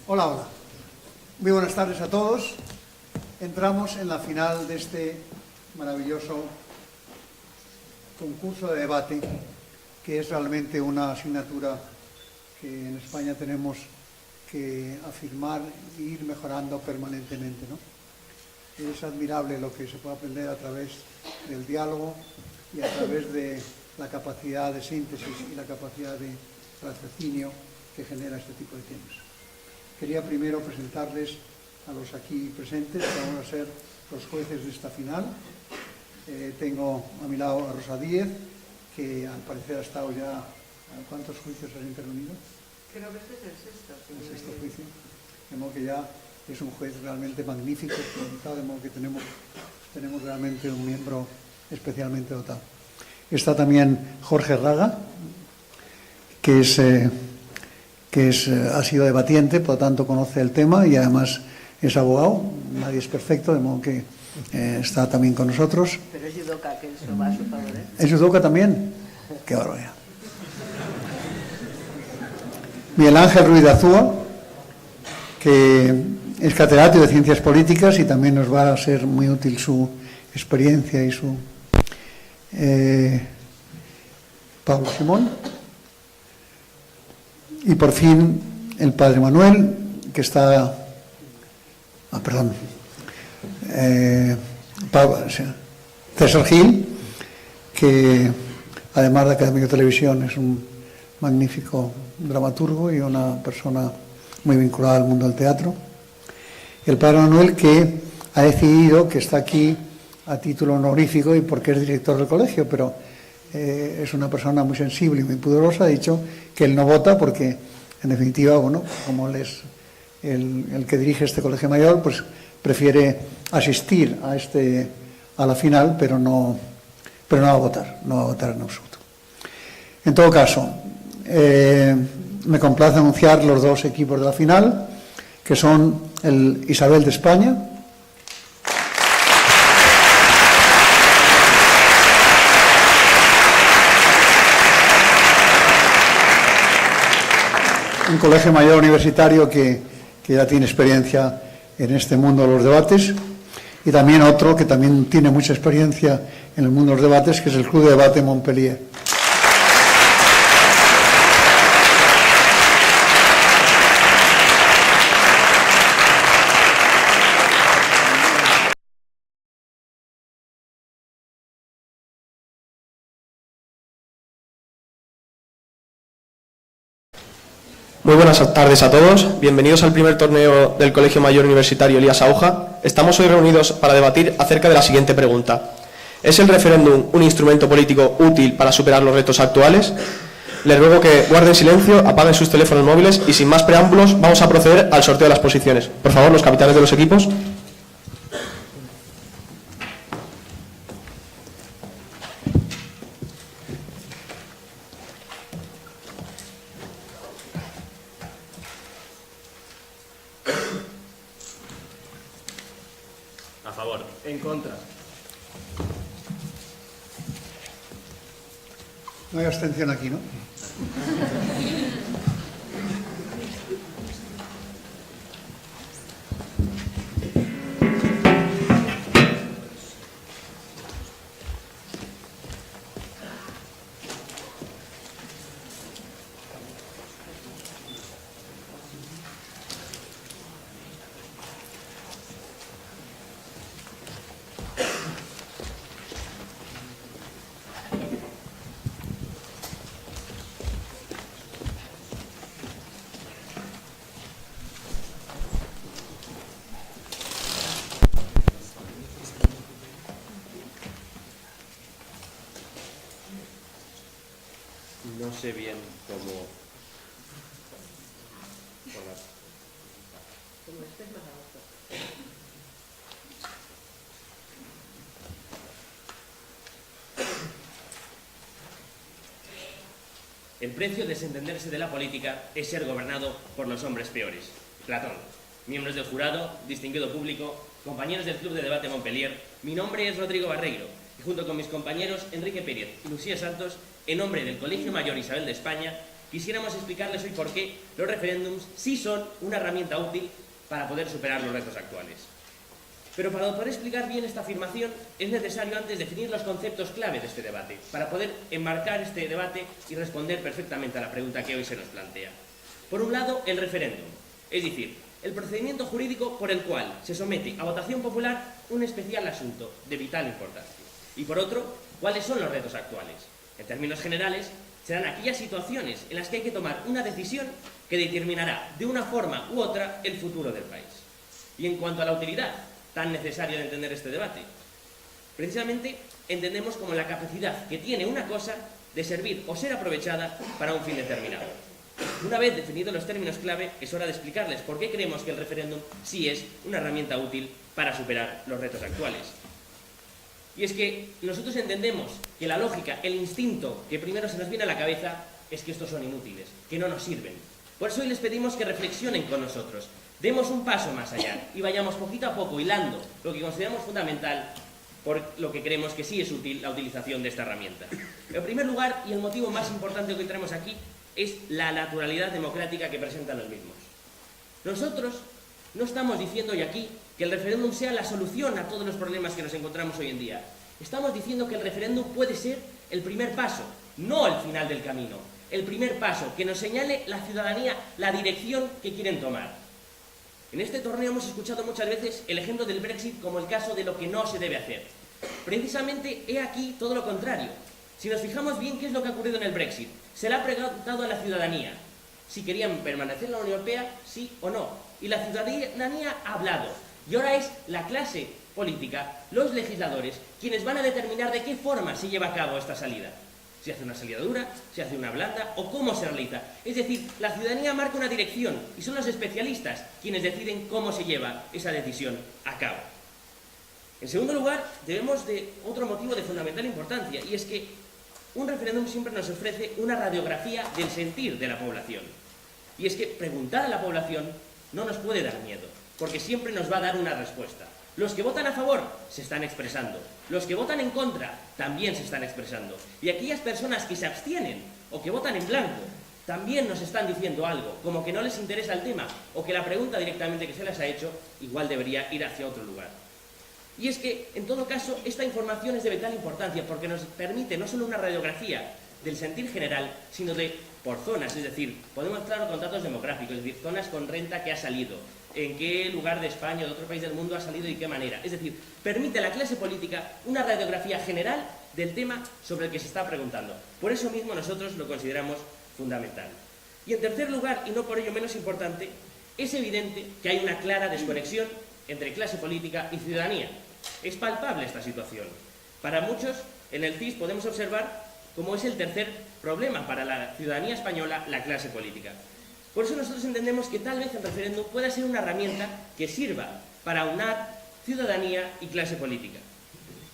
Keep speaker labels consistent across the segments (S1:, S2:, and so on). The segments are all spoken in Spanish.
S1: Hola, hola. Muy buenas tardes a todos. Entramos en la final de este maravilloso concurso de debate, que es realmente una asignatura que en España tenemos que afirmar e ir mejorando permanentemente, ¿no? Es admirable lo que se puede aprender a través del diálogo y a través de la capacidad de síntesis y la capacidad de raciocinio que genera este tipo de temas. Quería primero presentarles a los aquí presentes, que vamos a ser los jueces de esta final. Tengo a mi lado a Rosa Díez, que al parecer ha estado ya... ¿Cuántos juicios has intervenido?
S2: Creo que este es el sexto.
S1: El sexto juicio. De modo que ya es un juez realmente magnífico, de modo que tenemos realmente un miembro especialmente dotado. Está también Jorge Raga, que ha sido debatiente, por lo tanto conoce el tema y además es abogado. Nadie es perfecto, de modo que está también con nosotros.
S2: Pero es judoka, que eso va a su favor, ¿eh?
S1: ¿Es judoka también? Qué barbaridad. Miguel Ángel Ruiz de Azúa, que es catedrático de Ciencias Políticas y también nos va a ser muy útil su experiencia y su... Pablo Simón. Y por fin el padre Manuel, que está... César Gil, que además de académico de televisión es un magnífico dramaturgo y una persona muy vinculada al mundo del teatro. Y el padre Manuel, que ha decidido que está aquí a título honorífico y porque es director del colegio, pero es una persona muy sensible y muy pudorosa. Ha dicho que él no vota porque, en definitiva, bueno, como él es el que dirige este colegio mayor, pues prefiere asistir a la final, pero no va a votar en absoluto. En todo caso, me complace anunciar los dos equipos de la final, que son el Isabel de España, un colegio mayor universitario que ya tiene experiencia en este mundo de los debates, y también otro que también tiene mucha experiencia en el mundo de los debates, que es el Club de Debate Montpellier.
S3: Muy buenas tardes a todos, bienvenidos al primer torneo del Colegio Mayor Universitario Elías Auja. Estamos hoy reunidos para debatir acerca de la siguiente pregunta. ¿Es el referéndum un instrumento político útil para superar los retos actuales? Les ruego que guarden silencio, apaguen sus teléfonos móviles y sin más preámbulos vamos a proceder al sorteo de las posiciones. Por favor, los capitanes de los equipos.
S4: A favor.
S3: En contra.
S1: No hay abstención aquí, ¿no?
S4: No sé bien cómo... El precio de desentenderse de la política es ser gobernado por los hombres peores. Platón. Miembros del jurado, distinguido público, compañeros del Club de Debate Montpellier, mi nombre es Rodrigo Barreiro y junto con mis compañeros Enrique Pérez y Lucía Santos, en nombre del Colegio Mayor Isabel de España, quisiéramos explicarles hoy por qué los referéndums sí son una herramienta útil para poder superar los retos actuales. Pero para poder explicar bien esta afirmación es necesario antes definir los conceptos clave de este debate, para poder enmarcar este debate y responder perfectamente a la pregunta que hoy se nos plantea. Por un lado, el referéndum, es decir, el procedimiento jurídico por el cual se somete a votación popular un especial asunto de vital importancia. Y por otro, ¿cuáles son los retos actuales? En términos generales, serán aquellas situaciones en las que hay que tomar una decisión que determinará de una forma u otra el futuro del país. Y en cuanto a la utilidad tan necesaria de entender este debate, precisamente entendemos como la capacidad que tiene una cosa de servir o ser aprovechada para un fin determinado. Una vez definidos los términos clave, es hora de explicarles por qué creemos que el referéndum sí es una herramienta útil para superar los retos actuales. Y es que nosotros entendemos que la lógica, el instinto que primero se nos viene a la cabeza es que estos son inútiles, que no nos sirven. Por eso hoy les pedimos que reflexionen con nosotros, demos un paso más allá y vayamos poquito a poco hilando lo que consideramos fundamental por lo que creemos que sí es útil la utilización de esta herramienta. En primer lugar, y el motivo más importante que hoy traemos aquí, es la naturalidad democrática que presentan los mismos. Nosotros no estamos diciendo hoy aquí que el referéndum sea la solución a todos los problemas que nos encontramos hoy en día. Estamos diciendo que el referéndum puede ser el primer paso, no el final del camino. El primer paso, que nos señale la ciudadanía la dirección que quieren tomar. En este torneo hemos escuchado muchas veces el ejemplo del Brexit como el caso de lo que no se debe hacer. Precisamente he aquí todo lo contrario. Si nos fijamos bien qué es lo que ha ocurrido en el Brexit, se le ha preguntado a la ciudadanía si querían permanecer en la Unión Europea, sí o no. Y la ciudadanía ha hablado. Y ahora es la clase política, los legisladores, quienes van a determinar de qué forma se lleva a cabo esta salida. Si hace una salida dura, si hace una blanda o cómo se realiza. Es decir, la ciudadanía marca una dirección y son los especialistas quienes deciden cómo se lleva esa decisión a cabo. En segundo lugar, debemos de otro motivo de fundamental importancia, y es que un referéndum siempre nos ofrece una radiografía del sentir de la población. Y es que preguntar a la población no nos puede dar miedo, porque siempre nos va a dar una respuesta. Los que votan a favor se están expresando, los que votan en contra también se están expresando, y aquellas personas que se abstienen o que votan en blanco también nos están diciendo algo, como que no les interesa el tema o que la pregunta directamente que se les ha hecho igual debería ir hacia otro lugar. Y es que, en todo caso, esta información es de vital importancia porque nos permite no solo una radiografía del sentir general, sino de por zonas, es decir, podemos mostrar con datos demográficos, es decir, zonas con renta que ha salido, en qué lugar de España o de otro país del mundo ha salido y qué manera. Es decir, permite a la clase política una radiografía general del tema sobre el que se está preguntando. Por eso mismo nosotros lo consideramos fundamental. Y en tercer lugar, y no por ello menos importante, es evidente que hay una clara desconexión entre clase política y ciudadanía. Es palpable esta situación. Para muchos, en el CIS podemos observar cómo es el tercer problema para la ciudadanía española, la clase política. Por eso nosotros entendemos que tal vez el referéndum pueda ser una herramienta que sirva para aunar ciudadanía y clase política.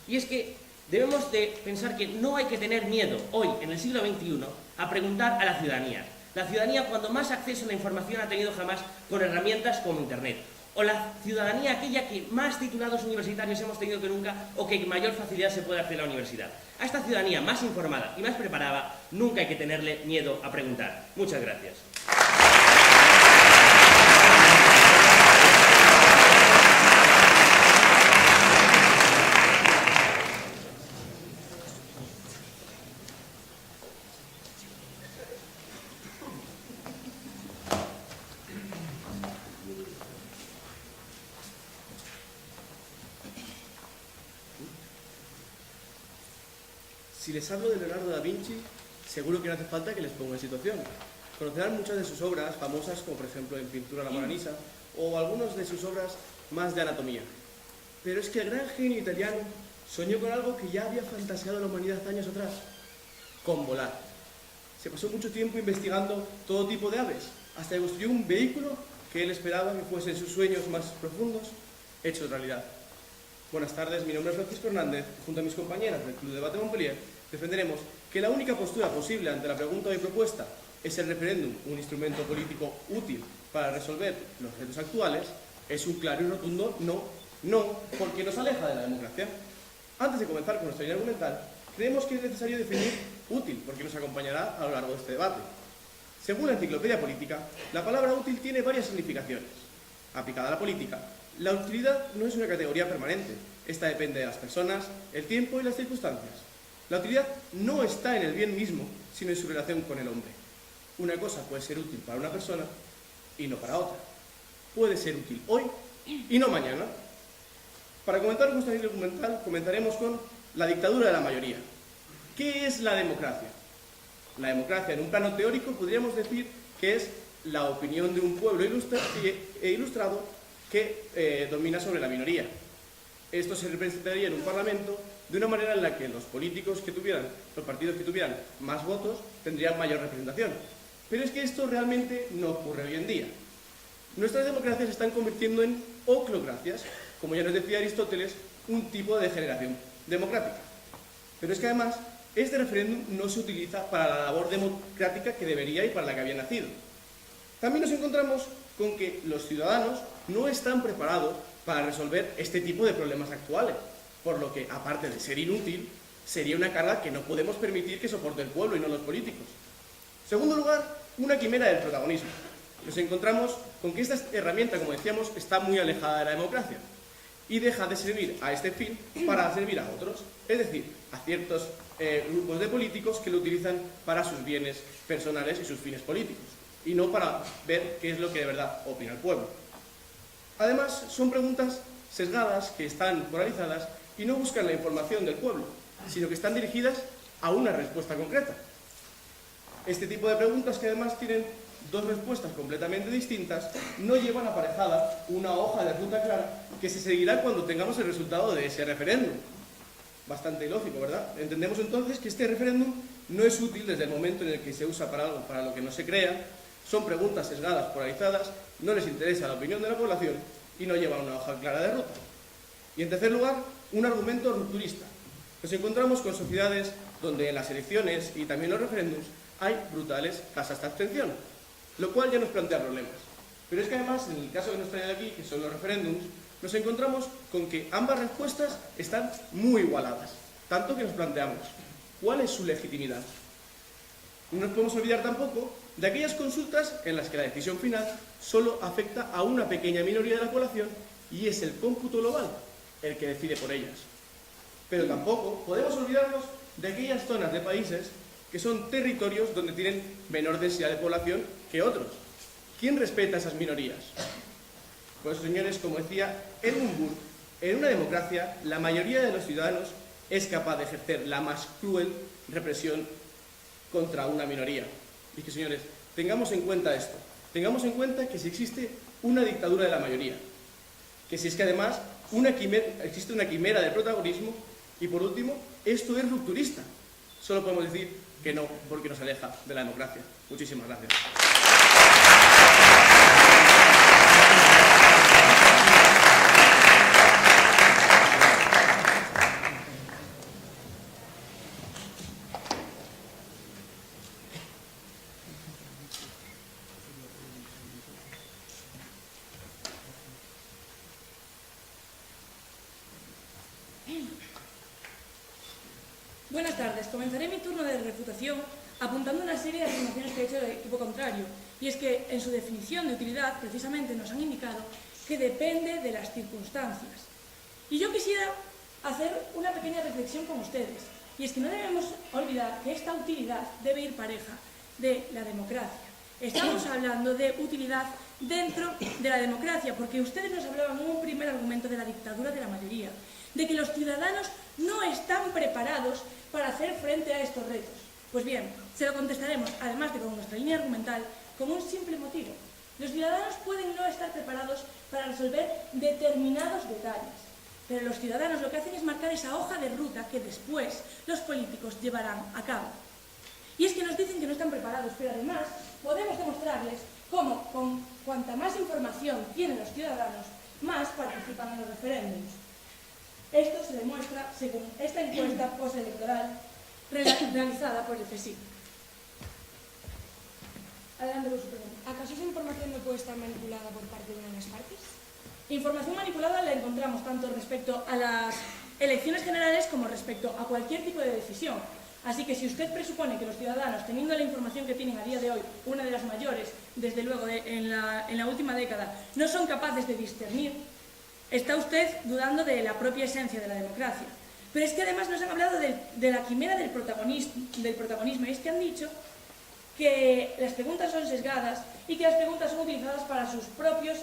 S4: Y es que debemos de pensar que no hay que tener miedo hoy, en el siglo XXI, a preguntar a la ciudadanía. La ciudadanía cuando más acceso a la información ha tenido jamás con herramientas como Internet. O la ciudadanía aquella que más titulados universitarios hemos tenido que nunca o que mayor facilidad se puede acceder a la universidad. A esta ciudadanía más informada y más preparada nunca hay que tenerle miedo a preguntar. Muchas gracias.
S5: Si les hablo de Leonardo da Vinci, seguro que no hace falta que les ponga en situación. Conocerán muchas de sus obras famosas, como por ejemplo en pintura La Mona Lisa, o algunas de sus obras más de anatomía. Pero es que el gran genio italiano soñó con algo que ya había fantaseado la humanidad años atrás, con volar. Se pasó mucho tiempo investigando todo tipo de aves, hasta que construyó un vehículo que él esperaba que fuesen sus sueños más profundos, hechos realidad. Buenas tardes, mi nombre es Francisco Hernández, junto a mis compañeras del Club de Debate Montpellier, defenderemos que la única postura posible ante la pregunta hoy propuesta ¿es el referéndum un instrumento político útil para resolver los retos actuales? Es un claro y rotundo no, porque nos aleja de la democracia. Antes de comenzar con nuestra línea argumental, creemos que es necesario definir útil, porque nos acompañará a lo largo de este debate. Según la Enciclopedia Política, la palabra útil tiene varias significaciones. Aplicada a la política, la utilidad no es una categoría permanente. Esta depende de las personas, el tiempo y las circunstancias. La utilidad no está en el bien mismo, sino en su relación con el hombre. Una cosa puede ser útil para una persona y no para otra. Puede ser útil hoy y no mañana. Para comentar nuestra línea documental, comenzaremos con la dictadura de la mayoría. ¿Qué es la democracia? La democracia, en un plano teórico, podríamos decir que es la opinión de un pueblo ilustrado que domina sobre la minoría. Esto se representaría en un parlamento de una manera en la que los partidos que tuvieran más votos tendrían mayor representación. Pero es que esto realmente no ocurre hoy en día. Nuestras democracias se están convirtiendo en oclocracias, como ya nos decía Aristóteles, un tipo de degeneración democrática. Pero es que además, este referéndum no se utiliza para la labor democrática que debería y para la que había nacido. También nos encontramos con que los ciudadanos no están preparados para resolver este tipo de problemas actuales, por lo que, aparte de ser inútil, sería una carga que no podemos permitir que soporte el pueblo y no los políticos. En segundo lugar, una quimera del protagonismo. Nos encontramos con que esta herramienta, como decíamos, está muy alejada de la democracia y deja de servir a este fin para servir a otros, es decir, a ciertos grupos de políticos que lo utilizan para sus bienes personales y sus fines políticos, y no para ver qué es lo que de verdad opina el pueblo. Además, son preguntas sesgadas que están polarizadas y no buscan la información del pueblo, sino que están dirigidas a una respuesta concreta. Este tipo de preguntas, que además tienen dos respuestas completamente distintas, no llevan aparejada una hoja de ruta clara que se seguirá cuando tengamos el resultado de ese referéndum. Bastante ilógico, ¿verdad? Entendemos entonces que este referéndum no es útil desde el momento en el que se usa para algo para lo que no se crea, son preguntas sesgadas, polarizadas, no les interesa la opinión de la población y no llevan una hoja clara de ruta. Y en tercer lugar, un argumento rupturista. Nos encontramos con sociedades donde en las elecciones y también los referéndums hay brutales tasas de abstención, lo cual ya nos plantea problemas. Pero es que además, en el caso que nos trae de aquí, que son los referéndums, nos encontramos con que ambas respuestas están muy igualadas, tanto que nos planteamos, ¿cuál es su legitimidad? No nos podemos olvidar tampoco de aquellas consultas en las que la decisión final solo afecta a una pequeña minoría de la población y es el cómputo global el que decide por ellas. Pero tampoco podemos olvidarnos de aquellas zonas de países que son territorios donde tienen menor densidad de población que otros. ¿Quién respeta a esas minorías? Pues señores, como decía Edmund Burke, en una democracia la mayoría de los ciudadanos es capaz de ejercer la más cruel represión contra una minoría. Y que, señores, tengamos en cuenta esto. Tengamos en cuenta que si existe una dictadura de la mayoría, que si es que además existe una quimera del protagonismo y, por último, esto es rupturista. Solo podemos decir que no, porque nos aleja de la democracia. Muchísimas gracias.
S6: Buenas tardes. Comenzaré mi turno de refutación apuntando una serie de afirmaciones que ha hecho el equipo contrario. Y es que en su definición de utilidad precisamente nos han indicado que depende de las circunstancias. Y yo quisiera hacer una pequeña reflexión con ustedes. Y es que no debemos olvidar que esta utilidad debe ir pareja de la democracia. Estamos hablando de utilidad dentro de la democracia, porque ustedes nos hablaban en un primer argumento de la dictadura de la mayoría, de que los ciudadanos no están preparados para hacer frente a estos retos. Pues bien, se lo contestaremos, además de con nuestra línea argumental, con un simple motivo. Los ciudadanos pueden no estar preparados para resolver determinados detalles, pero los ciudadanos lo que hacen es marcar esa hoja de ruta que después los políticos llevarán a cabo. Y es que nos dicen que no están preparados, pero además podemos demostrarles cómo, con cuanta más información tienen los ciudadanos, más participan en los referéndums. Esto se demuestra según esta encuesta postelectoral realizada por el CSIC. Adelante con su pregunta.
S7: ¿Acaso esa información no puede estar manipulada por parte de una de las partes?
S6: Información manipulada la encontramos tanto respecto a las elecciones generales como respecto a cualquier tipo de decisión. Así que si usted presupone que los ciudadanos, teniendo la información que tienen a día de hoy, una de las mayores, desde luego, en la última década, no son capaces de discernir, está usted dudando de la propia esencia de la democracia. Pero es que además nos han hablado de la quimera del protagonismo, y es que han dicho que las preguntas son sesgadas y que las preguntas son utilizadas para sus propios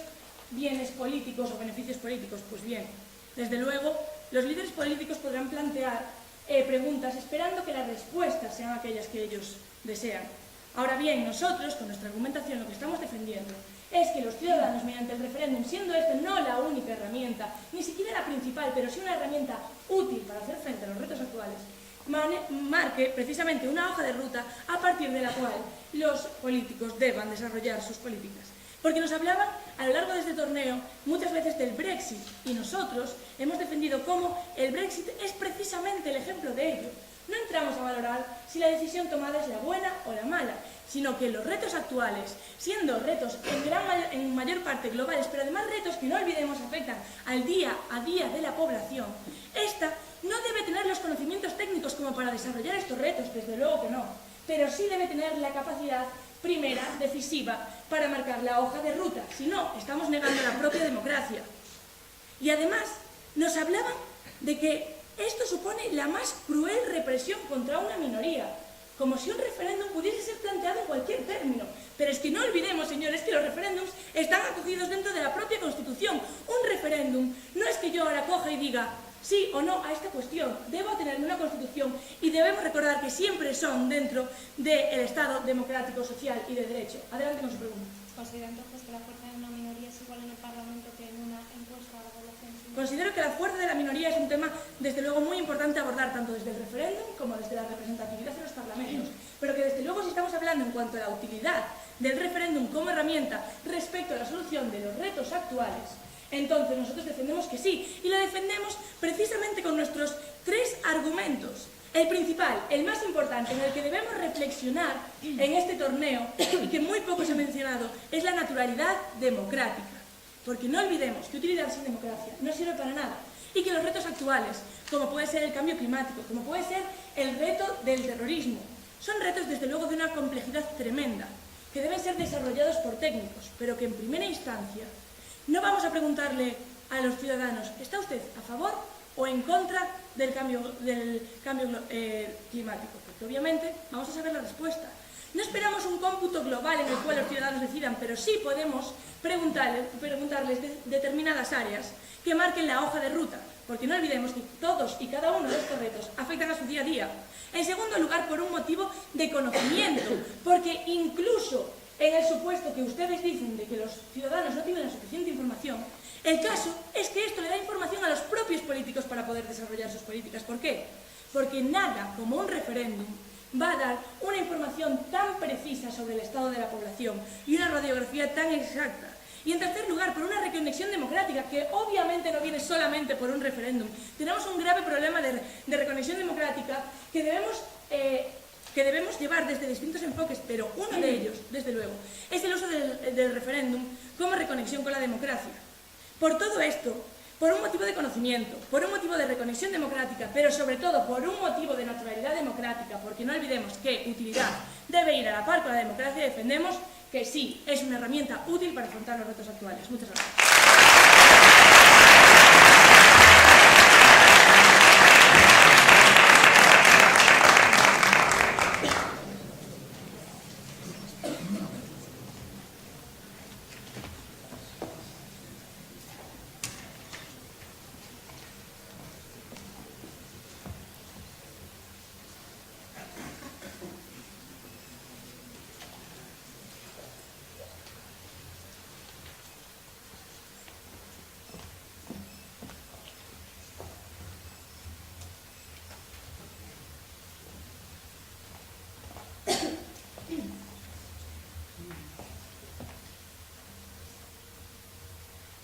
S6: bienes políticos o beneficios políticos. Pues bien, desde luego, los líderes políticos podrán plantear preguntas esperando que las respuestas sean aquellas que ellos desean. Ahora bien, nosotros, con nuestra argumentación, lo que estamos defendiendo es que los ciudadanos, mediante el referéndum, siendo este no la única herramienta, ni siquiera la principal, pero sí una herramienta útil para hacer frente a los retos actuales, marque precisamente una hoja de ruta a partir de la cual los políticos deban desarrollar sus políticas. Porque nos hablaban a lo largo de este torneo muchas veces del Brexit, y nosotros hemos defendido cómo el Brexit es precisamente el ejemplo de ello. No entramos a valorar si la decisión tomada es la buena o la mala, sino que los retos actuales, siendo retos en mayor parte globales, pero además retos que no olvidemos afectan al día a día de la población, esta no debe tener los conocimientos técnicos como para desarrollar estos retos, desde luego que no, pero sí debe tener la capacidad primera, decisiva, para marcar la hoja de ruta, si no, estamos negando la propia democracia. Y además, nos hablaban de que esto supone la más cruel represión contra una minoría, como si un referéndum pudiese ser planteado en cualquier término. Pero es que no olvidemos, señores, que los referéndums están acogidos dentro de la propia Constitución. Un referéndum no es que yo ahora coja y diga sí o no a esta cuestión. Debo tener una Constitución y debemos recordar que siempre son dentro del Estado democrático, social y de derecho. Adelante con su pregunta.
S7: ¿Considera entonces que la fuerza de una minoría es igual en el Parlamento que en una encuesta a la población?
S6: Considero que la fuerza de la minoría es un tema, desde luego, muy importante abordar tanto desde el referéndum como desde la representatividad en los parlamentos, pero que desde luego, si estamos hablando en cuanto a la utilidad del referéndum como herramienta respecto a la solución de los retos actuales, entonces nosotros defendemos que sí, y lo defendemos precisamente con nuestros 3 argumentos. El principal, el más importante, en el que debemos reflexionar en este torneo, y que muy poco se ha mencionado, es la naturalidad democrática. Porque no olvidemos que utilidad sin democracia no sirve para nada, y que los retos actuales, como puede ser el cambio climático, como puede ser el reto del terrorismo, son retos desde luego de una complejidad tremenda, que deben ser desarrollados por técnicos, pero que en primera instancia no vamos a preguntarle a los ciudadanos, ¿está usted a favor o en contra del cambio climático? Porque obviamente vamos a saber la respuesta. No esperamos un cómputo global en el cual los ciudadanos decidan, pero sí podemos preguntarles determinadas áreas que marquen la hoja de ruta, porque no olvidemos que todos y cada uno de estos retos afectan a su día a día. En segundo lugar, por un motivo de conocimiento, porque incluso en el supuesto que ustedes dicen de que los ciudadanos no tienen la suficiente información, el caso es que esto le da información a los propios políticos para poder desarrollar sus políticas. ¿Por qué? Porque nada como un referéndum va a dar una información tan precisa sobre el estado de la población y una radiografía tan exacta. Y en tercer lugar, por una reconexión democrática, que obviamente no viene solamente por un referéndum. Tenemos un grave problema de reconexión democrática que debemos llevar desde distintos enfoques, pero uno de ellos, desde luego, es el uso del referéndum como reconexión con la democracia. Por todo esto, por un motivo de conocimiento, por un motivo de reconexión democrática, pero sobre todo por un motivo de naturalidad democrática, porque no olvidemos que utilidad debe ir a la par con la democracia, defendemos que sí, es una herramienta útil para afrontar los retos actuales. Muchas gracias.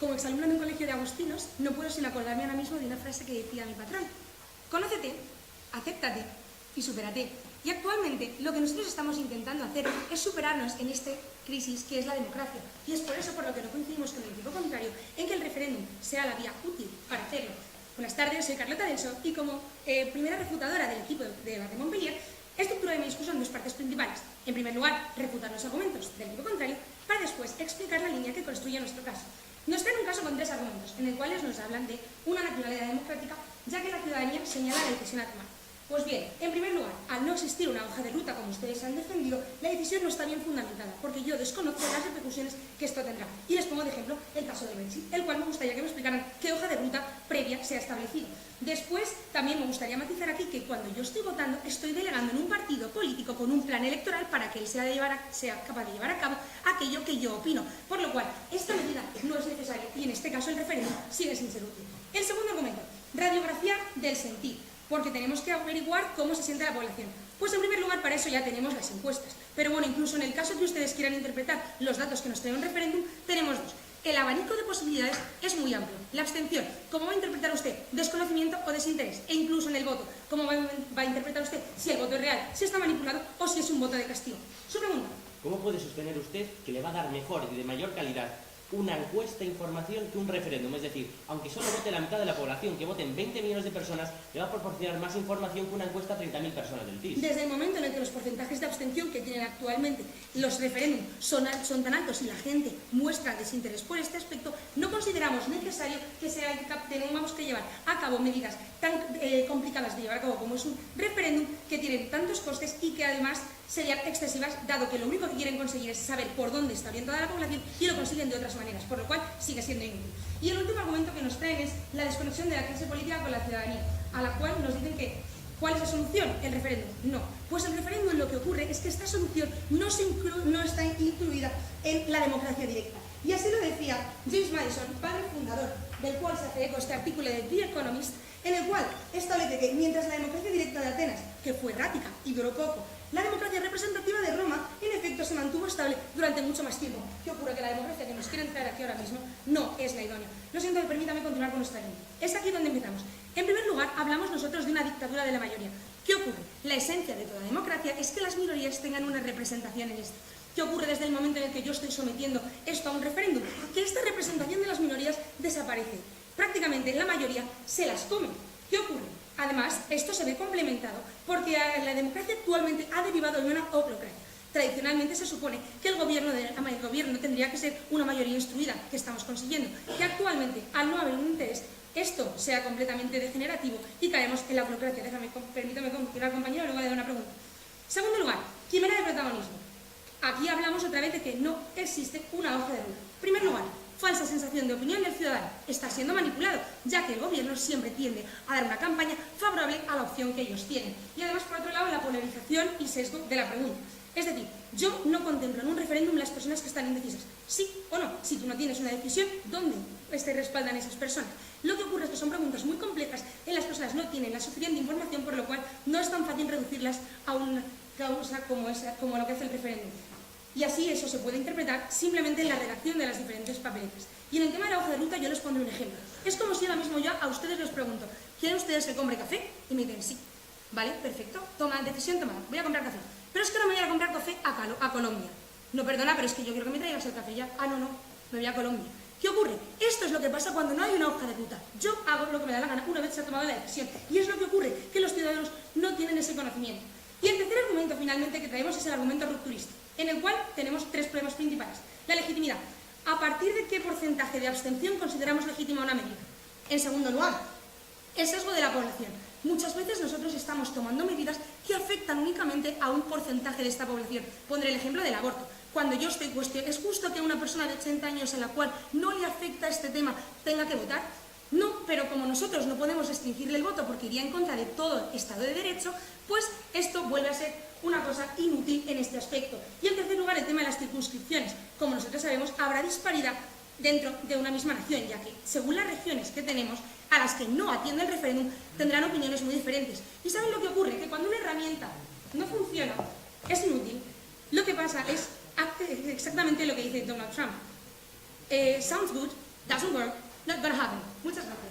S7: Como exalumna en un colegio de agustinos, no puedo sin acordarme ahora mismo de una frase que decía mi patrón. Conócete, acéptate y supérate. Y actualmente lo que nosotros estamos intentando hacer es superarnos en esta crisis que es la democracia. Y es por eso por lo que no coincidimos con el equipo contrario en que el referéndum sea la vía útil para hacerlo. Buenas tardes, soy Carlota Denso y como primera refutadora del equipo de debate Montpellier, estructuraré mi discurso en dos partes principales. En primer lugar, refutar los argumentos del equipo contrario para después explicar la línea que construye nuestro caso. Nos traen un caso con tres argumentos, en el cual nos hablan de una naturaleza democrática, ya que la ciudadanía señala la decisión a tomar. Pues bien, en primer lugar, al no existir una hoja de ruta como ustedes han defendido, la decisión no está bien fundamentada, porque yo desconozco las repercusiones que esto tendrá. Y les pongo de ejemplo el caso de Brexit, el cual me gustaría que me explicaran qué hoja de ruta previa se ha establecido. Después, también me gustaría matizar aquí que cuando yo estoy votando, estoy delegando en un partido político con un plan electoral para que él sea capaz de llevar a cabo aquello que yo opino. Por lo cual, esta medida no es necesaria y en este caso el referéndum sigue sin ser útil. El segundo argumento, radiografía del sentir. Porque tenemos que averiguar cómo se siente la población. Pues en primer lugar, para eso ya tenemos las encuestas. Pero bueno, incluso en el caso que ustedes quieran interpretar los datos que nos trae un referéndum, tenemos dos. El abanico de posibilidades es muy amplio. La abstención, ¿cómo va a interpretar usted? ¿Desconocimiento o desinterés? E incluso en el voto, ¿cómo va a interpretar usted si el voto es real, si está manipulado o si es un voto de castigo? Su pregunta.
S4: ¿Cómo puede sostener usted que le va a dar mejor y de mayor calidad una encuesta de información que un referéndum? Es decir, aunque solo vote la mitad de la población, que voten 20 millones de personas, le va a proporcionar más información que una encuesta a 30.000 personas del TIS.
S7: Desde el momento en el que los porcentajes de abstención que tienen actualmente los referéndums son tan altos y la gente muestra desinterés por este aspecto, no consideramos necesario que tengamos que llevar a cabo medidas tan complicadas de llevar a cabo como es un referéndum, que tienen tantos costes y que además serían excesivas, dado que lo único que quieren conseguir es saber por dónde está orientada la población y lo consiguen de otras maneras, por lo cual sigue siendo inútil. Y el último argumento que nos traen es la desconexión de la clase política con la ciudadanía, a la cual nos dicen que ¿cuál es la solución? ¿El referéndum? No. Pues el referéndum lo que ocurre es que esta solución no está incluida en la democracia directa. Y así lo decía James Madison, padre fundador, del cual se hace eco este artículo de The Economist, en el cual establece que mientras la democracia directa de Atenas, que fue errática y duró poco, la democracia representativa de Roma, en efecto, se mantuvo estable durante mucho más tiempo. ¿Qué ocurre? Que la democracia que nos quieren traer aquí ahora mismo no es la idónea. Lo siento, permítame continuar con nuestra línea. Es aquí donde empezamos. En primer lugar, hablamos nosotros de una dictadura de la mayoría. ¿Qué ocurre? La esencia de toda democracia es que las minorías tengan una representación en esto. ¿Qué ocurre desde el momento en el que yo estoy sometiendo esto a un referéndum? Que esta representación de las minorías desaparece. Prácticamente la mayoría se las come. ¿Qué ocurre? Además, esto se ve complementado porque la democracia actualmente ha derivado en una oclocracia. Tradicionalmente se supone que el gobierno tendría que ser una mayoría instruida, que estamos consiguiendo, que actualmente, al no haber un interés, esto sea completamente degenerativo y caemos en la oclocracia. Permítame continuar, compañero, luego le doy una pregunta. Segundo lugar, quimera de protagonismo. Aquí hablamos otra vez de que no existe una hoja de ruta. Primer lugar, falsa sensación de opinión del ciudadano. Está siendo manipulado, ya que el gobierno siempre tiende a dar una campaña favorable a la opción que ellos tienen. Y además, por otro lado, la polarización y sesgo de la pregunta. Es decir, yo no contemplo en un referéndum las personas que están indecisas. Sí o no. Si tú no tienes una decisión, ¿dónde respaldan esas personas? Lo que ocurre es que son preguntas muy complejas, en las personas no tienen la suficiente información, por lo cual no es tan fácil reducirlas a una causa como lo que hace el referéndum. Y así eso se puede interpretar simplemente en la redacción de las diferentes papeletas. Y en el tema de la hoja de ruta yo les pondré un ejemplo. Es como si ahora mismo yo a ustedes les pregunto, ¿quieren ustedes que compre café? Y me dicen sí. Vale, perfecto. Toma, decisión tomada. Voy a comprar café. Pero es que no me voy a comprar café a Colombia. No, perdona, pero es que yo quiero que me traigas el café ya. Ah, no, me voy a Colombia. ¿Qué ocurre? Esto es lo que pasa cuando no hay una hoja de ruta. Yo hago lo que me da la gana una vez se ha tomado la decisión. Y es lo que ocurre, que los ciudadanos no tienen ese conocimiento. Y el tercer argumento, finalmente, que traemos es el argumento rupturista, en el cual tenemos tres problemas principales. La legitimidad. ¿A partir de qué porcentaje de abstención consideramos legítima una medida? En segundo lugar, el sesgo de la población. Muchas veces nosotros estamos tomando medidas que afectan únicamente a un porcentaje de esta población. Pondré el ejemplo del aborto. Cuando yo estoy cuestionando, ¿es justo que una persona de 80 años a la cual no le afecta este tema tenga que votar? No, pero como nosotros no podemos restringirle el voto porque iría en contra de todo Estado de Derecho, pues esto vuelve a ser una cosa inútil en este aspecto. Y en tercer lugar, el tema de las circunscripciones. Como nosotros sabemos, habrá disparidad dentro de una misma nación, ya que según las regiones que tenemos, a las que no atiende el referéndum, tendrán opiniones muy diferentes. ¿Y saben lo que ocurre? Que cuando una herramienta no funciona, es inútil. Lo que pasa es exactamente lo que dice Donald Trump. Sounds good, doesn't work, not gonna happen. Muchas gracias.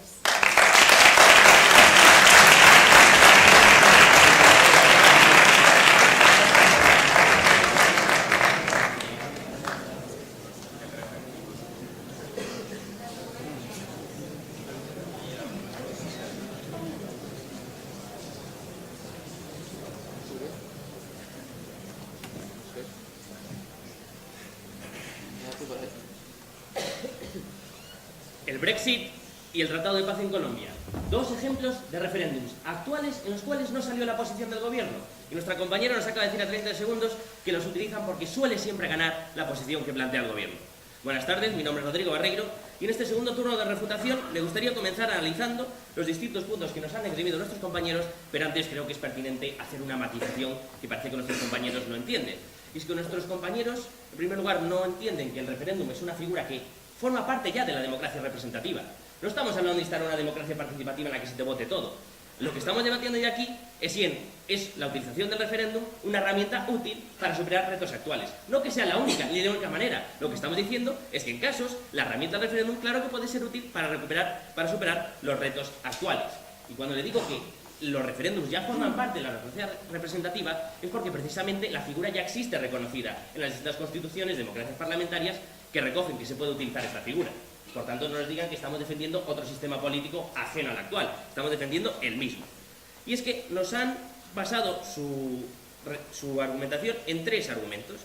S4: el Brexit y el Tratado de Paz en Colombia. Dos ejemplos de referéndums actuales en los cuales no salió la posición del gobierno. Y nuestra compañera nos acaba de decir a 30 segundos que los utilizan porque suele siempre ganar la posición que plantea el gobierno. Buenas tardes, mi nombre es Rodrigo Barreiro y en este segundo turno de refutación me gustaría comenzar analizando los distintos puntos que nos han esgrimido nuestros compañeros, pero antes creo que es pertinente hacer una matización que parece que nuestros compañeros no entienden. Y es que nuestros compañeros, en primer lugar, no entienden que el referéndum es una figura que forma parte ya de la democracia representativa. No estamos hablando de instalar una democracia participativa en la que se te vote todo. Lo que estamos debatiendo ya aquí es si es la utilización del referéndum una herramienta útil para superar retos actuales. No que sea la única, ni de única manera. Lo que estamos diciendo es que en casos, la herramienta del referéndum claro que puede ser útil para superar los retos actuales. Y cuando le digo que los referéndums ya forman parte de la democracia representativa, es porque precisamente la figura ya existe reconocida en las distintas constituciones, democracias parlamentarias, que recogen que se puede utilizar esta figura. Por tanto, no nos digan que estamos defendiendo otro sistema político ajeno al actual. Estamos defendiendo el mismo. Y es que nos han basado su argumentación en tres argumentos.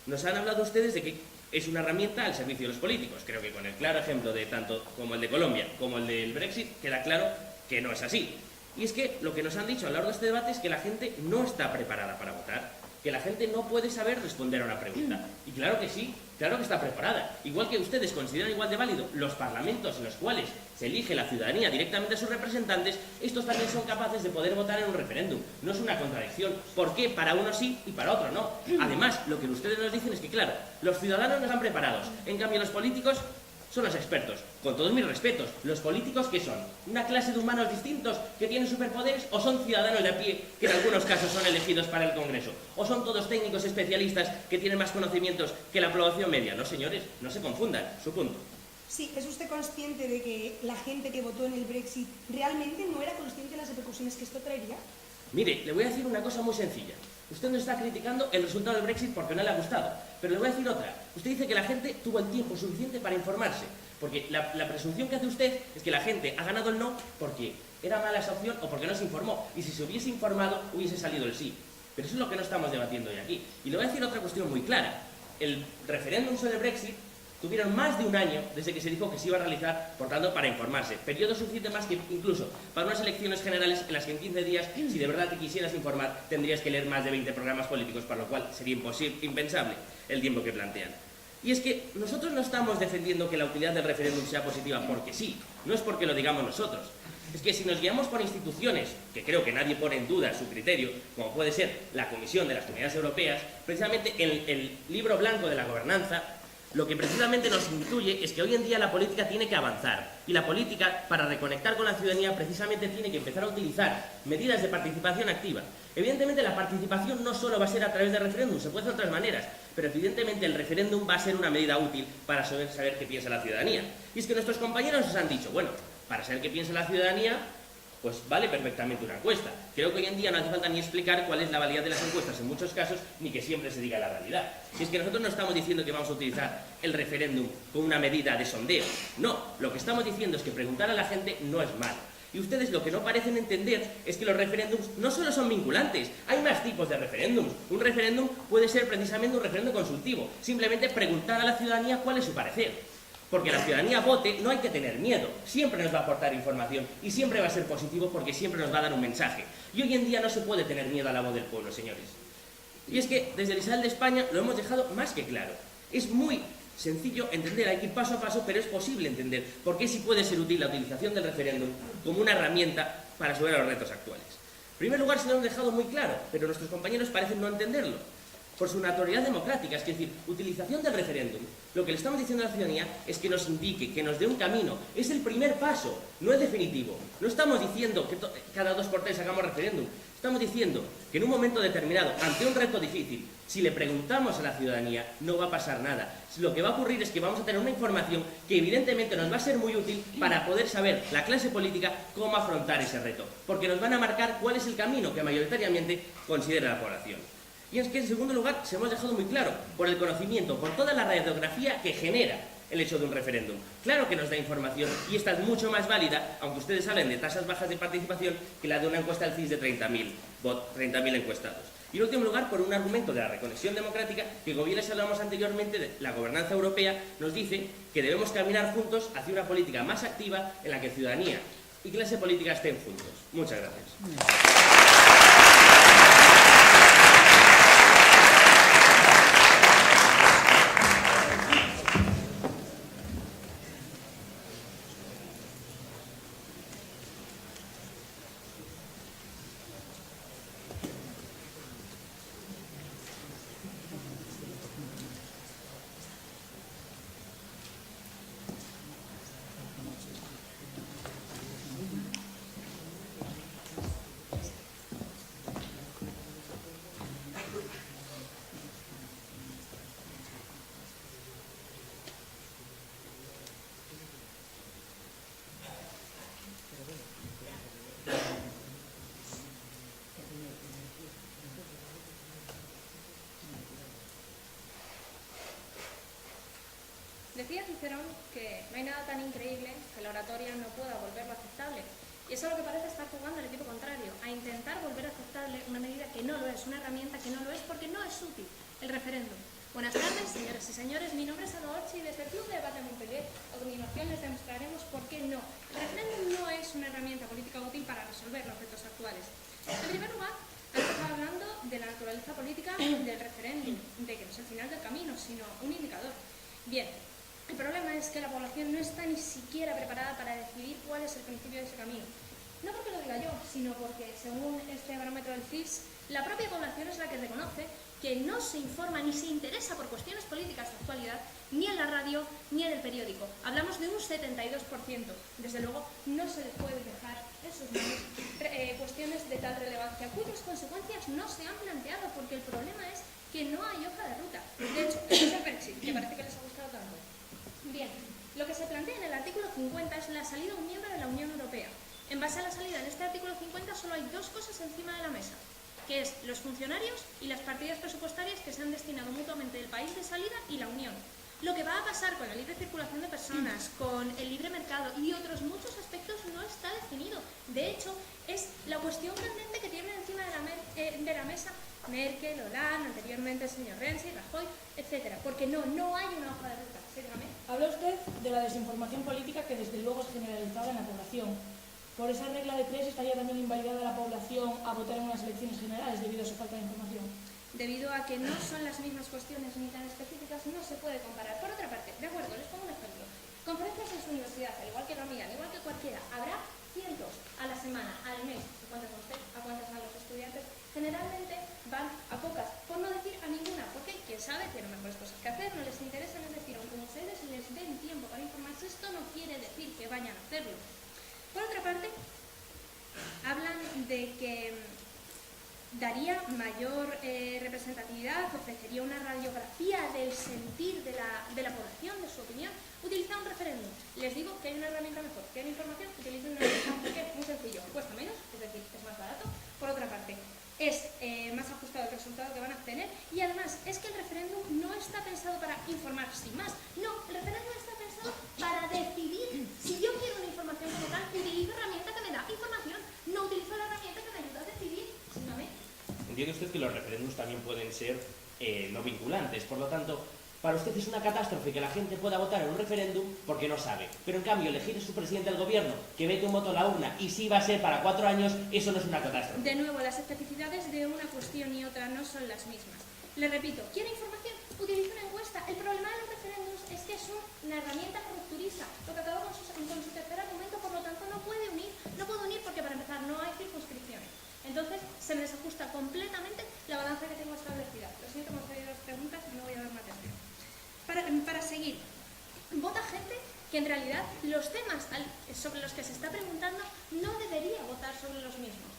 S4: Nos han hablado ustedes de que es una herramienta al servicio de los políticos. Creo que con el claro ejemplo de tanto como el de Colombia como el del Brexit queda claro que no es así. Y es que lo que nos han dicho a lo largo de este debate es que la gente no está preparada para votar, que la gente no puede saber responder a una pregunta. Y claro que sí, claro que está preparada. Igual que ustedes consideran igual de válido los parlamentos en los cuales se elige la ciudadanía directamente a sus representantes, estos también son capaces de poder votar en un referéndum. No es una contradicción. ¿Por qué? Para uno sí y para otro no. Además, lo que ustedes nos dicen es que, claro, los ciudadanos no están preparados. En cambio, los políticos son los expertos. Con todos mis respetos, ¿los políticos qué son? ¿Una clase de humanos distintos que tienen superpoderes o son ciudadanos de a pie que en algunos casos son elegidos para el Congreso? ¿O son todos técnicos especialistas que tienen más conocimientos que la población media? No, señores, no se confundan. Su punto.
S7: Sí, ¿es usted consciente de que la gente que votó en el Brexit realmente no era consciente de las repercusiones que esto traería?
S4: Mire, le voy a decir una cosa muy sencilla. Usted nos está criticando el resultado del Brexit porque no le ha gustado. Pero le voy a decir otra. Usted dice que la gente tuvo el tiempo suficiente para informarse. Porque la presunción que hace usted es que la gente ha ganado el no porque era mala esa opción o porque no se informó. Y si se hubiese informado, hubiese salido el sí. Pero eso es lo que no estamos debatiendo hoy aquí. Y le voy a decir otra cuestión muy clara. El referéndum sobre el Brexit tuvieron más de un año desde que se dijo que se iba a realizar, por tanto, para informarse. Periodo suficiente más que incluso para unas elecciones generales en las que en 15 días, si de verdad te quisieras informar, tendrías que leer más de 20 programas políticos, para lo cual sería impensable el tiempo que plantean. Y es que nosotros no estamos defendiendo que la utilidad del referéndum sea positiva porque sí, no es porque lo digamos nosotros. Es que si nos guiamos por instituciones, que creo que nadie pone en duda su criterio, como puede ser la Comisión de las Comunidades Europeas, precisamente el libro blanco de la gobernanza, lo que precisamente nos intuye es que hoy en día la política tiene que avanzar y la política, para reconectar con la ciudadanía, precisamente tiene que empezar a utilizar medidas de participación activa. Evidentemente la participación no solo va a ser a través de referéndum, se puede hacer de otras maneras, pero evidentemente el referéndum va a ser una medida útil para saber qué piensa la ciudadanía. Y es que nuestros compañeros nos han dicho, bueno, para saber qué piensa la ciudadanía, pues vale perfectamente una encuesta. Creo que hoy en día no hace falta ni explicar cuál es la validez de las encuestas en muchos casos, ni que siempre se diga la realidad. Y es que nosotros no estamos diciendo que vamos a utilizar el referéndum como una medida de sondeo. No, lo que estamos diciendo es que preguntar a la gente no es malo. Y ustedes lo que no parecen entender es que los referéndums no solo son vinculantes, hay más tipos de referéndums. Un referéndum puede ser precisamente un referéndum consultivo, simplemente preguntar a la ciudadanía cuál es su parecer. Porque la ciudadanía vote, no hay que tener miedo, siempre nos va a aportar información y siempre va a ser positivo porque siempre nos va a dar un mensaje. Y hoy en día no se puede tener miedo a la voz del pueblo, señores. Y es que desde el Israel de España lo hemos dejado más que claro. Es muy sencillo entender, hay que ir paso a paso, pero es posible entender por qué sí puede ser útil la utilización del referéndum como una herramienta para superar los retos actuales. En primer lugar, se lo hemos dejado muy claro, pero nuestros compañeros parecen no entenderlo. Por su naturalidad democrática, es decir, utilización del referéndum. Lo que le estamos diciendo a la ciudadanía es que nos indique, que nos dé un camino. Es el primer paso, no es definitivo. No estamos diciendo que cada 2 por 3 hagamos referéndum. Estamos diciendo que en un momento determinado, ante un reto difícil, si le preguntamos a la ciudadanía, no va a pasar nada. Lo que va a ocurrir es que vamos a tener una información que evidentemente nos va a ser muy útil para poder saber, la clase política, cómo afrontar ese reto. Porque nos van a marcar cuál es el camino que mayoritariamente considera la población. Y es que, en segundo lugar, se hemos dejado muy claro, por el conocimiento, por toda la radiografía que genera el hecho de un referéndum. Claro que nos da información y esta es mucho más válida, aunque ustedes hablen de tasas bajas de participación, que la de una encuesta del CIS de 30.000 encuestados. Y en último lugar, por un argumento de la reconexión democrática, que como bien les hablamos anteriormente, de la gobernanza europea nos dice que debemos caminar juntos hacia una política más activa en la que ciudadanía y clase política estén juntos. Muchas gracias.
S8: Decía Cicerón que no hay nada tan increíble que la oratoria no pueda volverlo aceptable. Y eso es lo que parece estar jugando el equipo contrario, a intentar volver aceptable una medida que no lo es, una herramienta que no lo es porque no es útil, el referéndum. Buenas tardes, señoras y señores, mi nombre es Ana Orchi y desde el Club de Debate Montpellier a continuación les demostraremos por qué no. El referéndum no es una herramienta política útil para resolver los retos actuales. En primer lugar, estamos hablando de la naturaleza política del referéndum, de que no es el final del camino, sino un indicador. Bien. El problema es que la población no está ni siquiera preparada para decidir cuál es el principio de ese camino. No porque lo diga yo, sino porque, según este barómetro del CIS, la propia población es la que reconoce que no se informa ni se interesa por cuestiones políticas de actualidad ni en la radio ni en el periódico. Hablamos de un 72%. Desde luego, no se les puede dejar en sus manos cuestiones de tal relevancia, cuyas consecuencias no se han planteado, porque el problema es que no hay hoja de ruta. De hecho, es el Brexit, que parece que les ha gustado tanto. Bien, lo que se plantea en el artículo 50 es la salida de un miembro de la Unión Europea. En base a la salida en este artículo 50 solo hay dos cosas encima de la mesa, que es los funcionarios y las partidas presupuestarias que se han destinado mutuamente el país de salida y la Unión. Lo que va a pasar con la libre circulación de personas, con el libre mercado y otros muchos aspectos no está definido. De hecho, es la cuestión candente que tienen encima de la mesa Merkel, Hollande, anteriormente el señor Renzi, Rajoy, etc. Porque no hay una hoja de ruta. ¿Sí, dígame?
S6: Habla usted de la desinformación política que desde luego es generalizada en la población. Por esa regla de 3 estaría también invalidada la población a votar en unas elecciones generales debido a su falta de información.
S8: Debido a que no son las mismas cuestiones ni tan específicas, no se puede comparar. Por otra parte, de acuerdo, les pongo un ejemplo. Conferencias en su universidad, al igual que la mía, al igual que cualquiera, habrá cientos a la semana, al mes. ¿Cuántas a usted? ¿A cuántas a los estudiantes? Generalmente van a pocas, por no decir a ninguna, porque quién sabe, tienen mejores cosas que hacer, no les interesan, es decir, aunque ustedes les den tiempo para informarse, esto no quiere decir que vayan a hacerlo. Por otra parte, hablan de que daría mayor representatividad, ofrecería una radiografía del sentir de la población, de su opinión, utiliza un referéndum. Les digo que hay una herramienta mejor. ¿Quieren información? Utilicen una herramienta porque es muy sencillo, cuesta menos, es decir, es más barato. Por otra parte, es más ajustado el resultado que van a obtener y además es que el referéndum no está pensado para informar sin más. No, el referéndum está pensado para decidir. Si yo quiero una información como tal, utilizo la herramienta que me da información, no utilizo la herramienta que me ayuda a decidir.
S4: Entiende usted que los referéndums también pueden ser no vinculantes, por lo tanto, para usted es una catástrofe que la gente pueda votar en un referéndum porque no sabe. Pero en cambio, elegir a su presidente del gobierno, que mete un voto a la urna y sí va a ser para 4 años, eso no es una catástrofe.
S8: De nuevo, las especificidades de una cuestión y otra no son las mismas. Le repito, ¿quiere información? Utilice una encuesta. El problema de los referéndums es que es una herramienta rupturista, lo que acaba con su tercer argumento, por lo tanto no puede unir porque para empezar no hay circunscripciones. Entonces se me desajusta completamente la balanza que tengo establecida. Lo siento, hemos traído las preguntas y no voy a dar más atención. Para seguir, vota gente que en realidad los temas sobre los que se está preguntando no debería votar sobre los mismos.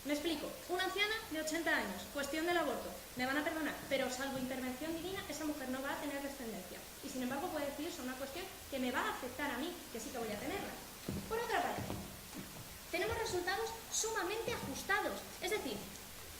S8: Me explico. Una anciana de 80 años, cuestión del aborto, me van a perdonar, pero salvo intervención divina, esa mujer no va a tener descendencia. Y sin embargo puede decidir sobre una cuestión que me va a afectar a mí, que sí que voy a tenerla. Por otra parte, tenemos resultados sumamente ajustados. Es decir,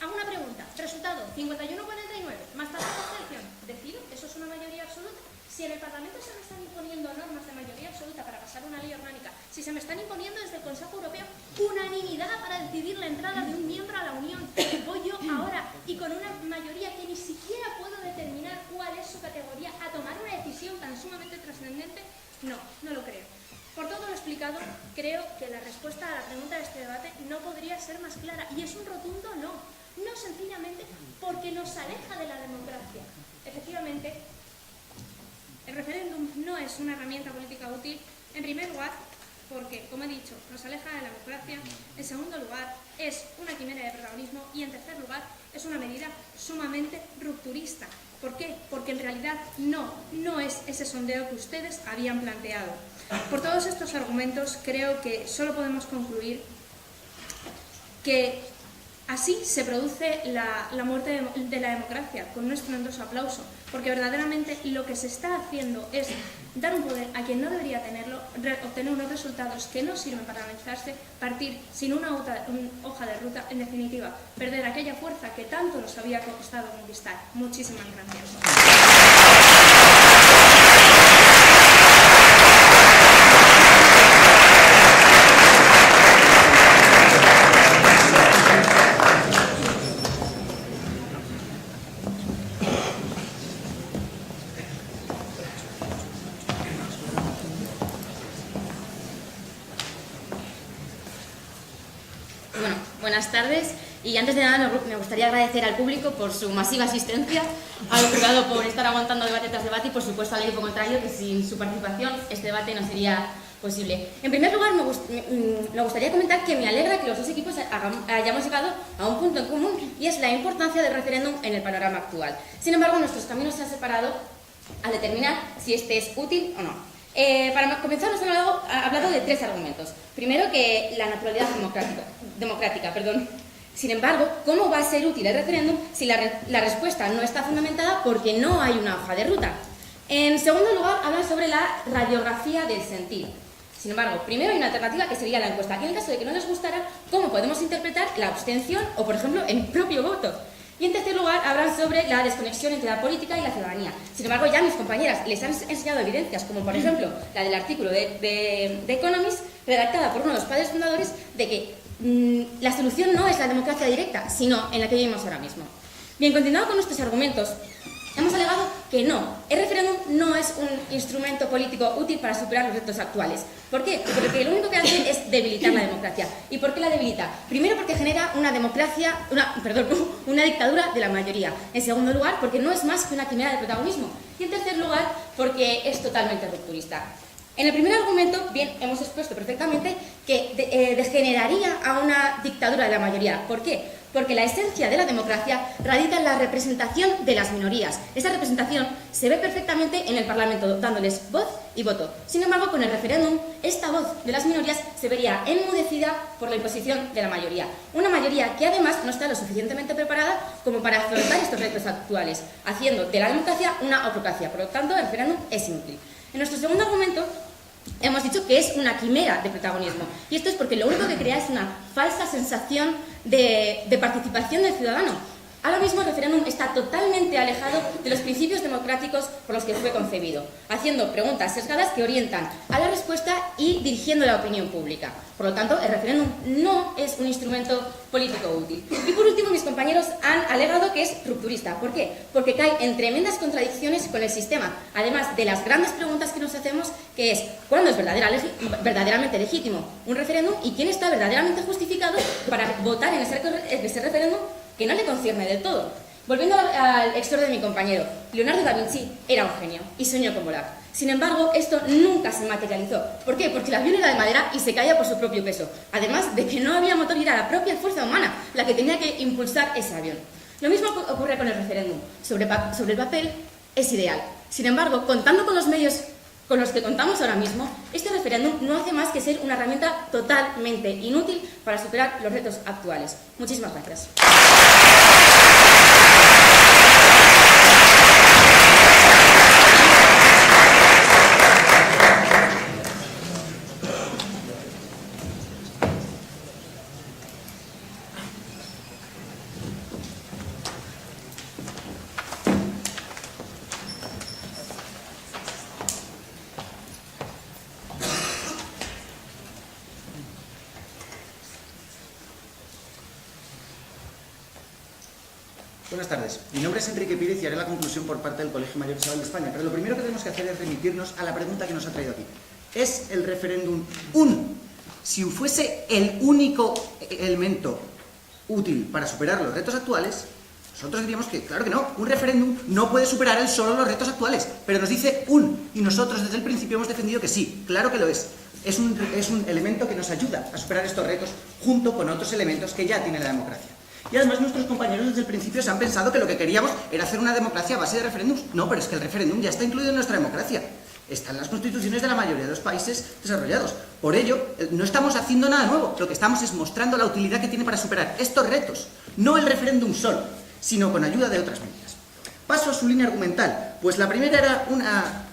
S8: hago una pregunta. Resultado, 51-49, más tasa de abstención. ¿Decido? ¿Eso es una mayoría absoluta? Si en el Parlamento se me están imponiendo normas de mayoría absoluta para pasar una ley orgánica, si se me están imponiendo desde el Consejo Europeo unanimidad para decidir la entrada de un miembro a la Unión, voy yo ahora y con una mayoría que ni siquiera puedo determinar cuál es su categoría a tomar una decisión tan sumamente trascendente, no lo creo. Por todo lo explicado, creo que la respuesta a la pregunta de este debate no podría ser más clara, y es un rotundo no. No sencillamente porque nos aleja de la democracia. Efectivamente, el referéndum no es una herramienta política útil, en primer lugar, porque, como he dicho, nos aleja de la democracia. En segundo lugar, es una quimera de protagonismo. Y en tercer lugar, es una medida sumamente rupturista. ¿Por qué? Porque en realidad no es ese sondeo que ustedes habían planteado. Por todos estos argumentos, creo que solo podemos concluir que así se produce la muerte de la democracia, con un estruendoso aplauso, porque verdaderamente lo que se está haciendo es dar un poder a quien no debería tenerlo, obtener unos resultados que no sirven para analizarse, partir sin una hoja de ruta, en definitiva, perder aquella fuerza que tanto nos había costado conquistar. Muchísimas gracias.
S9: Bueno, buenas tardes, y antes de nada me gustaría agradecer al público por su masiva asistencia, al jurado por estar aguantando debate tras debate y por supuesto al equipo contrario, que sin su participación este debate no sería posible. En primer lugar, me gustaría comentar que me alegra que los dos equipos hayamos llegado a un punto en común, y es la importancia del referéndum en el panorama actual. Sin embargo, nuestros caminos se han separado al determinar si este es útil o no. Para comenzar, nos han hablado de tres argumentos. Primero, que la naturalidad democrática. Sin embargo, ¿cómo va a ser útil el referéndum si la respuesta no está fundamentada porque no hay una hoja de ruta? En segundo lugar, hablan sobre la radiografía del sentir. Sin embargo, primero hay una alternativa que sería la encuesta. Y en el caso de que no les gustara, ¿cómo podemos interpretar la abstención o, por ejemplo, el propio voto? Y en tercer lugar, hablan sobre la desconexión entre la política y la ciudadanía. Sin embargo, ya mis compañeras les han enseñado evidencias, como por ejemplo la del artículo de Economist, redactada por uno de los padres fundadores, de que la solución no es la democracia directa, sino en la que vivimos ahora mismo. Bien, continuando con nuestros argumentos, hemos alegado que el referéndum no es un instrumento político útil para superar los retos actuales. ¿Por qué? Porque lo único que hace es debilitar la democracia. ¿Y por qué la debilita? Primero, porque genera una dictadura de la mayoría. En segundo lugar, porque no es más que una quimera de protagonismo. Y en tercer lugar, porque es totalmente rupturista. En el primer argumento, bien, hemos expuesto perfectamente que degeneraría a una dictadura de la mayoría. ¿Por qué? Porque la esencia de la democracia radica en la representación de las minorías. Esa representación se ve perfectamente en el Parlamento, dándoles voz y voto. Sin embargo, con el referéndum, esta voz de las minorías se vería enmudecida por la imposición de la mayoría. Una mayoría que además no está lo suficientemente preparada como para afrontar estos retos actuales, haciendo de la democracia una autocracia. Por lo tanto, el referéndum es inútil. En nuestro segundo argumento, hemos dicho que es una quimera de protagonismo, y esto es porque lo único que crea es una falsa sensación de participación del ciudadano. Ahora mismo el referéndum está totalmente alejado de los principios democráticos por los que fue concebido, haciendo preguntas sesgadas que orientan a la respuesta y dirigiendo la opinión pública. Por lo tanto, el referéndum no es un instrumento político útil. Y por último, mis compañeros han alegado que es rupturista. ¿Por qué? Porque cae en tremendas contradicciones con el sistema, además de las grandes preguntas que nos hacemos, que es ¿cuándo es verdaderamente legítimo un referéndum y quién está verdaderamente justificado para votar en ese referéndum que no le concierne del todo? Volviendo al extracto de mi compañero, Leonardo da Vinci era un genio y soñó con volar. Sin embargo, esto nunca se materializó. ¿Por qué? Porque el avión era de madera y se caía por su propio peso. Además de que no había motor y era la propia fuerza humana la que tenía que impulsar ese avión. Lo mismo ocurre con el referéndum. Sobre el papel es ideal. Sin embargo, contando con los medios con los que contamos ahora mismo, este referéndum no hace más que ser una herramienta totalmente inútil para superar los retos actuales. Muchísimas gracias.
S10: buenas tardes. Mi nombre es Enrique Pírez y haré la conclusión por parte del Colegio Mayor Isabel de España. Pero lo primero que tenemos que hacer es remitirnos a la pregunta que nos ha traído aquí. ¿Es el referéndum si fuese el único elemento útil para superar los retos actuales? Nosotros diríamos que, claro que no, un referéndum no puede superar él solo los retos actuales, pero nos dice y nosotros desde el principio hemos defendido que sí, claro que lo es. Es un elemento que nos ayuda a superar estos retos junto con otros elementos que ya tiene la democracia. Y además nuestros compañeros desde el principio se han pensado que lo que queríamos era hacer una democracia a base de referéndums. No, pero es que el referéndum ya está incluido en nuestra democracia. Está en las constituciones de la mayoría de los países desarrollados. Por ello, no estamos haciendo nada nuevo. Lo que estamos es mostrando la utilidad que tiene para superar estos retos. No el referéndum solo, sino con ayuda de otras medidas. Paso a su línea argumental. Pues la primera era un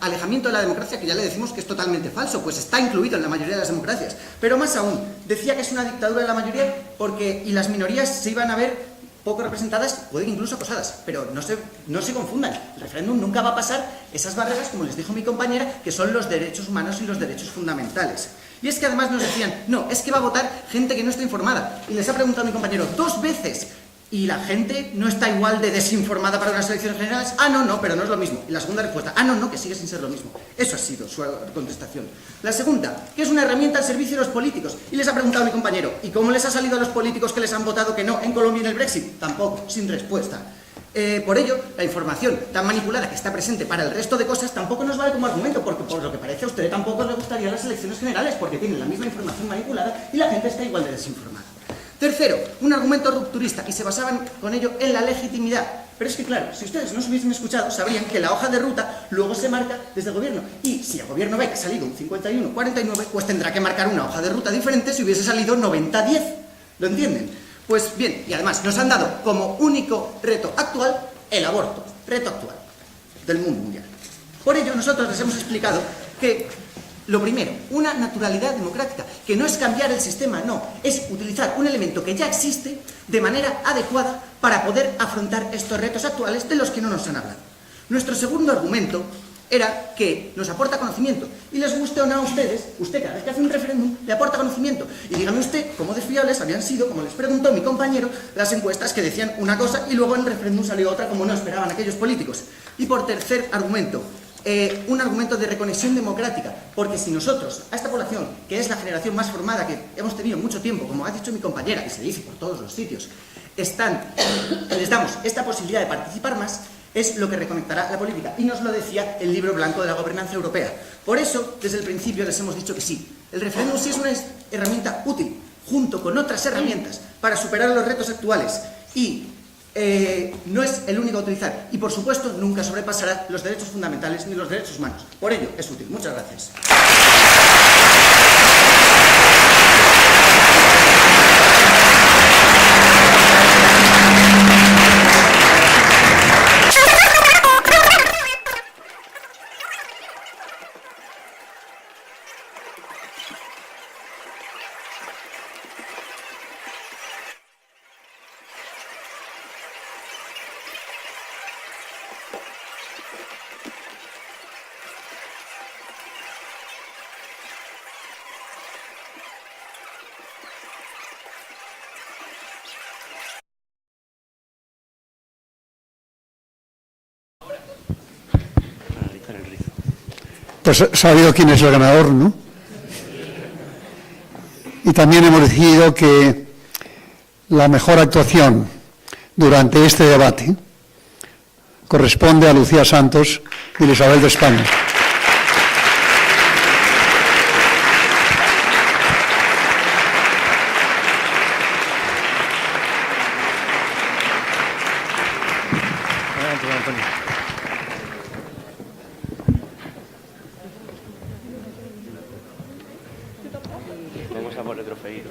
S10: alejamiento de la democracia, que ya le decimos que es totalmente falso, pues está incluido en la mayoría de las democracias. Pero más aún, decía que es una dictadura de la mayoría y las minorías se iban a ver poco representadas, pueden incluso acosadas. Pero no se confundan, el referéndum nunca va a pasar esas barreras, como les dijo mi compañera, que son los derechos humanos y los derechos fundamentales. Y es que además nos decían, no, es que va a votar gente que no está informada. Y les ha preguntado mi compañero 2 veces, ¿y la gente no está igual de desinformada para unas elecciones generales? Ah, no, pero no es lo mismo. Y la segunda respuesta, no, que sigue sin ser lo mismo. Eso ha sido su contestación. La segunda, que es una herramienta al servicio de los políticos. Y les ha preguntado a mi compañero, ¿y cómo les ha salido a los políticos que les han votado que no en Colombia en el Brexit? Tampoco, sin respuesta. Por ello, la información tan manipulada que está presente para el resto de cosas tampoco nos vale como argumento, porque por lo que parece a usted tampoco le gustarían las elecciones generales, porque tienen la misma información manipulada y la gente está igual de desinformada. Tercero, un argumento rupturista, y se basaban con ello en la legitimidad. Pero es que claro, si ustedes no se hubiesen escuchado, sabrían que la hoja de ruta luego se marca desde el gobierno. Y si el gobierno ve que ha salido un 51-49, pues tendrá que marcar una hoja de ruta diferente si hubiese salido 90-10. ¿Lo entienden? Pues bien, y además nos han dado como único reto actual el aborto, reto actual del mundo mundial. Por ello nosotros les hemos explicado que lo primero, una naturalidad democrática, que no es cambiar el sistema, no, es utilizar un elemento que ya existe de manera adecuada para poder afrontar estos retos actuales de los que no nos han hablado. Nuestro segundo argumento era que nos aporta conocimiento, y les guste o no a ustedes, usted cada vez que hace un referéndum le aporta conocimiento, y dígame usted cómo de fiables habían sido, como les preguntó mi compañero, las encuestas que decían una cosa y luego en el referéndum salió otra como no esperaban aquellos políticos. Y por tercer argumento, un argumento de reconexión democrática, porque si nosotros, a esta población, que es la generación más formada que hemos tenido mucho tiempo, como ha dicho mi compañera, y se dice por todos los sitios, les damos esta posibilidad de participar más, es lo que reconectará la política. Y nos lo decía el libro blanco de la gobernanza europea. Por eso, desde el principio les hemos dicho que sí. El referéndum sí es una herramienta útil, junto con otras herramientas, para superar los retos actuales y no es el único a utilizar y, por supuesto, nunca sobrepasará los derechos fundamentales ni los derechos humanos. Por ello, es útil. Muchas gracias.
S1: Pues sabido quién es el ganador, ¿no? Y también hemos decidido que la mejor actuación durante este debate corresponde a Lucía Santos y Isabel de España.
S11: Vamos a por el trofeito,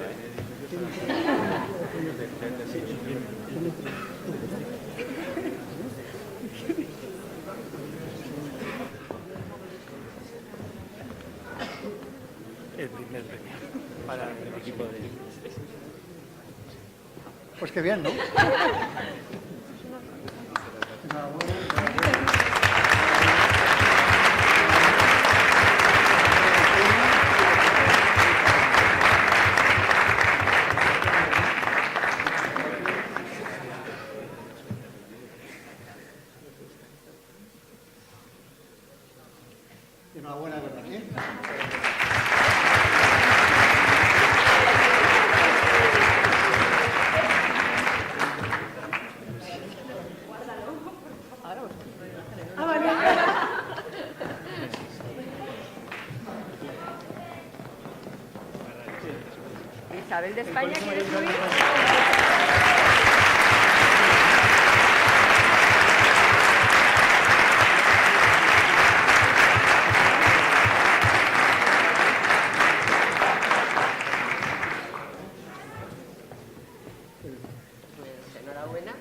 S11: El primer premio para el equipo de...
S1: Pues qué bien, ¿no? Enhorabuena, de verdad.
S2: Isabel de España, ¿quieres subir? Pues enhorabuena.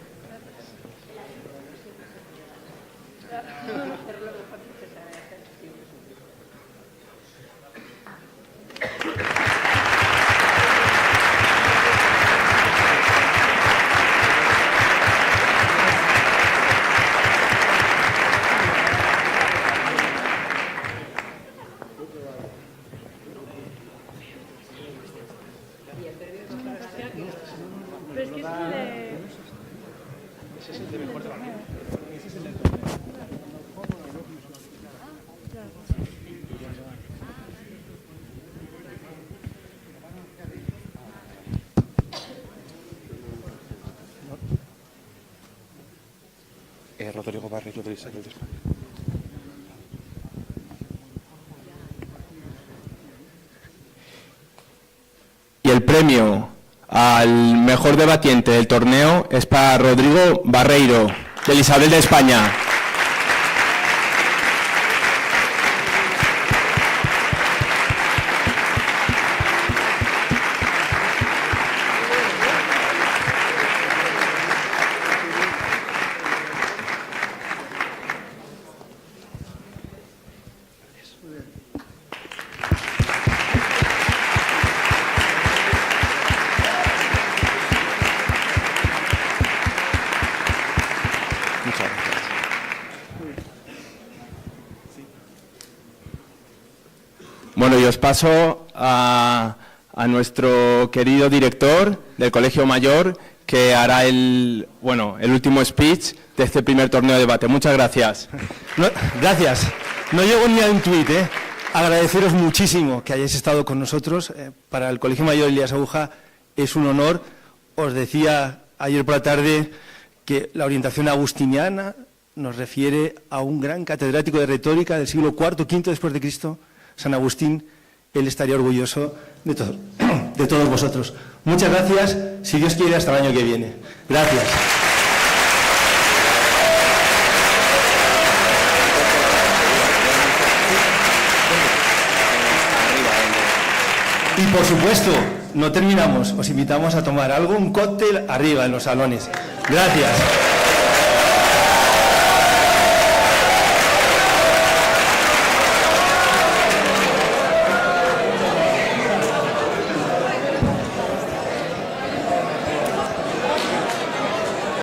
S6: Pero es que
S11: Ese es el de mejor de la vida. Ese es el del Rodrigo Barreiro de Isabel de España. Y el premio al mejor debatiente del torneo es para Rodrigo Barreiro, de Isabel de España. Bueno, y os paso a nuestro querido director del Colegio Mayor, que hará el último speech de este primer torneo de debate. Muchas gracias.
S12: Gracias. No llego ni a un tuit, ¿eh? Agradeceros muchísimo que hayáis estado con nosotros. Para el Colegio Mayor Elías Aúja es un honor. Os decía ayer por la tarde que la orientación agustiniana nos refiere a un gran catedrático de retórica del siglo IV, V después de Cristo, San Agustín. Él estaría orgulloso de todos vosotros. Muchas gracias. Si Dios quiere, hasta el año que viene. Gracias. Y por supuesto, no terminamos. Os invitamos a tomar algo, un cóctel arriba en los salones. Gracias.